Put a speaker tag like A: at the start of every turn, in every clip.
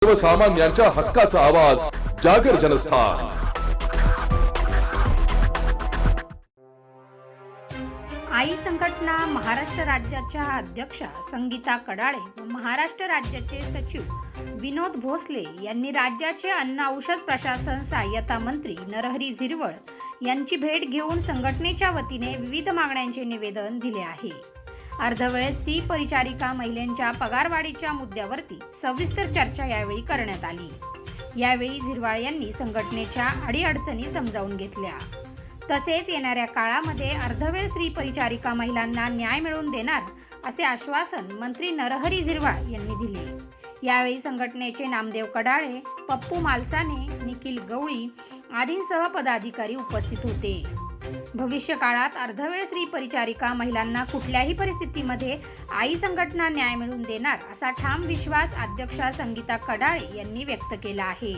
A: सर्वसामान्यांच्या हक्काचा आवाज जागर जनस्थान।
B: आई संघटना महाराष्ट्र राज्याच्या अध्यक्षा संगीता कडाळे व महाराष्ट्र राज्याचे सचिव विनोद भोसले यांनी राज्याचे अन्न औषध प्रशासन सहाय्यता मंत्री नरहरी झिरवळ यांची भेट घेऊन संघटनेच्या वतीने विविध मागण्यांचे निवेदन दिले आहे। अर्धवेळ स्त्री परिचारिका महिलांच्या पगारवाढीच्या मुद्द्यावरती सविस्तर चर्चा यावेळी करण्यात आली। यावेळी झिरवाळ यांनी संघटनेच्या अडीअडचणी समजावून घेतल्या। तसेच येणाऱ्या काळामध्ये अर्धवेळ स्त्री परिचारिका महिलांना न्याय मिळवून देणार असे आश्वासन मंत्री नरहरी झिरवाळ यांनी दिले। यावेळी संघटनेचे नामदेव कडाळे, पप्पू मालसाने, निखिल गवळी आदींसह पदाधिकारी उपस्थित होते। भविष्य काळात अर्धवेळ स्त्री परिचारिका महिलांना कुठल्याही परिस्थितीमध्ये आई संघटना न्याय मिळवून देणार असा ठाम विश्वास अध्यक्षा संगीता कडाळे यांनी व्यक्त केला आहे।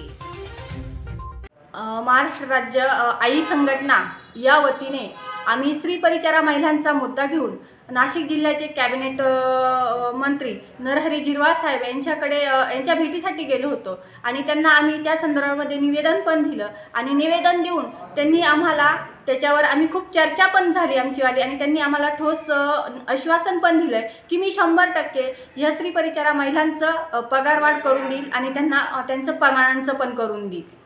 C: महाराष्ट्र राज्य आई संघटना या वतीने आम्ही स्त्री परिचारा महिलांचा मुद्दा घेऊन नाशिक जिल्ह्याचे कॅबिनेट मंत्री नरहरी झिरवाळ साहेब यांच्या भेटीसाठी गेलो होतो आणि त्यांना आम्ही त्या संदर्भामध्ये निवेदन पण दिलं आणि निवेदन देऊन त्यांनी आम्हाला त्याच्यावर आम्ही खूप चर्चा पण झाली आमचीवाली आणि त्यांनी आम्हाला ठोस आश्वासन पण दिलं की मी 100% ह्या स्त्री परिचारा महिलांचं पगारवाढ करून देईल आणि त्यांना त्यांचं प्रमाणांचं पण करून देईल।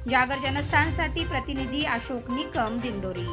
B: जागर जनस्थानसाठी प्रतिनिधी अशोक निकम, दिंडोरी।